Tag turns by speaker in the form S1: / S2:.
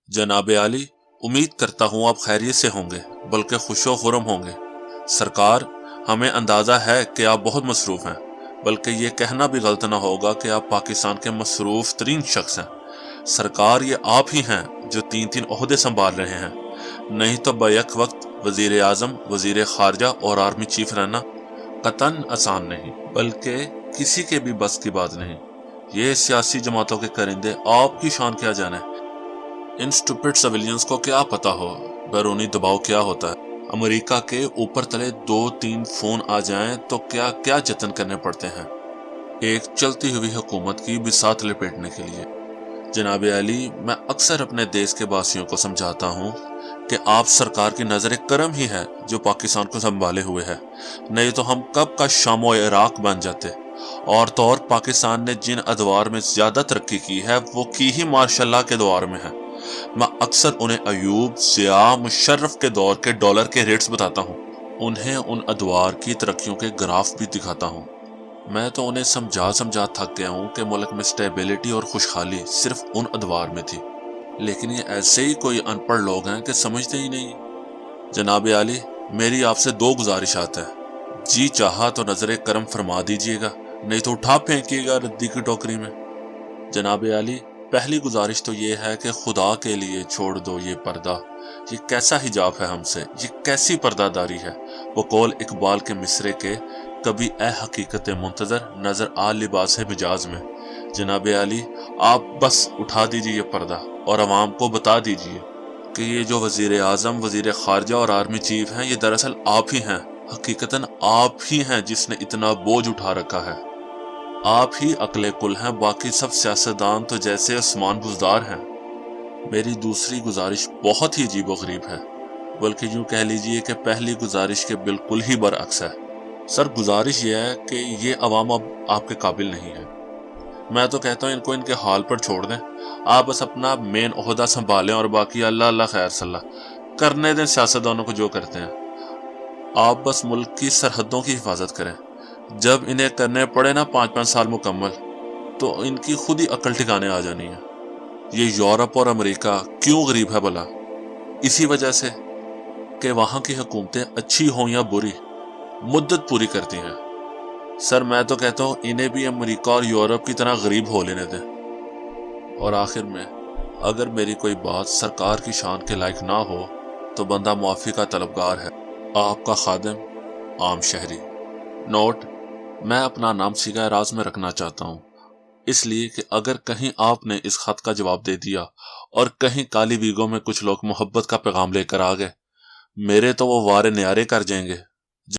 S1: जनाब आली, उम्मीद करता हूँ आप खैरियत से होंगे, बल्कि खुशो खुरम होंगे। सरकार, हमें अंदाज़ा है कि आप बहुत मसरूफ़ हैं, बल्कि ये कहना भी गलत ना होगा कि आप पाकिस्तान के मसरूफ़ तरीन शख्स हैं। सरकार, ये आप ही हैं जो 3-3 ओहदे संभाल रहे हैं, नहीं तो बैक वक्त वज़ीर आज़म, वज़ीर ख़ारजा और आर्मी चीफ रहना कतन आसान नहीं, बल्कि किसी के भी बस की बात नहीं। ये सियासी जमातों के करिंदे आपकी शान क्या जाने। इन स्टूपिड सिविलियंस को क्या पता हो बैरूनी दबाव क्या होता है। अमेरिका के ऊपर तले 2-3 फोन आ जाएं तो क्या क्या जतन करने पड़ते हैं एक चलती हुई हुकूमत की बिसात लपेटने के लिए। जनाब अली, मैं अक्सर अपने देश के वासियों को समझाता हूँ कि आप सरकार की नजर करम ही है जो पाकिस्तान को संभाले हुए है, नहीं तो हम कब का शामो इराक बन जाते। और तो और पाकिस्तान ने जिन अदवार में ज्यादा तरक्की की है वो की ही मार्शल के दौर में है। मैं अक्सर उन्हें अयूब, ज़िया, मुशर्रफ के दौर के डॉलर के रेट्स बताता हूँ, उन्हें उन अदवार की तरक्कियों के ग्राफ भी दिखाता हूँ। मैं तो उन्हें समझा समझा थक गया हूँ कि मुल्क में स्टेबिलिटी और खुशहाली सिर्फ उन अदवार में थी, लेकिन ये ऐसे ही कोई अनपढ़ लोग हैं कि समझते ही नहीं। जनाब आली, मेरी आपसे 2 गुजारिशात है। जी चाहा तो नजर करम फरमा दीजिएगा, नहीं तो उठा फेंकिएगा रद्दी की टोकरी में। जनाब आली, पहली गुजारिश तो ये है कि खुदा के लिए छोड़ दो ये पर्दा, ये कैसा हिजाब है हमसे, ये कैसी पर्दादारी है। वो कौल इकबाल के मिसरे के कभी ए हकीकत मुंतजर नजर आ लिबास मिजाज में। जनाब आली, आप बस उठा दीजिए ये पर्दा और अवाम को बता दीजिए कि ये जो वजीर आजम, वजीर खारजा और आर्मी चीफ हैं, ये दरअसल आप ही हैं। हकीकतन आप ही हैं जिसने इतना बोझ उठा रखा है। आप ही अकले कुल हैं, बाकी सब सियासतदान तो जैसे आसमान बुजदार हैं। मेरी दूसरी गुजारिश बहुत ही अजीब व गरीब है, बल्कि यूं कह लीजिए कि पहली गुजारिश के बिल्कुल ही बरअक्स है। सर, गुजारिश यह है कि ये अवाम अब आपके काबिल नहीं है। मैं तो कहता हूँ इनको इनके हाल पर छोड़ दें। आप बस अपना मेन ओहदा संभालें और बाकी अल्लाह अल्लाह खैर सल्ला करने दें सियासतदानों को जो करते हैं। आप बस मुल्क की सरहदों की हिफाजत करें। जब इन्हें करने पड़े ना 5-5 साल मुकम्मल, तो इनकी खुद ही अकल ठिकाने आ जानी है। ये यूरोप और अमेरिका क्यों गरीब है भला? इसी वजह से कि वहाँ की हुकूमतें अच्छी हों या बुरी, मुद्दत पूरी करती हैं। सर, मैं तो कहता हूँ इन्हें भी अमेरिका और यूरोप की तरह गरीब हो लेने दें। और आखिर में, अगर मेरी कोई बात सरकार की शान के लायक ना हो तो बंदा मुआफ़ी का तलबगार है। आपका खादिम, आम शहरी। नोट: मैं अपना नाम सीगा राज में रखना चाहता हूँ, इसलिए कि अगर कहीं आपने इस खत का जवाब दे दिया और कहीं काली बीगों में कुछ लोग मोहब्बत का पैगाम लेकर आ गए, मेरे तो वो वारे न्यारे कर जाएंगे।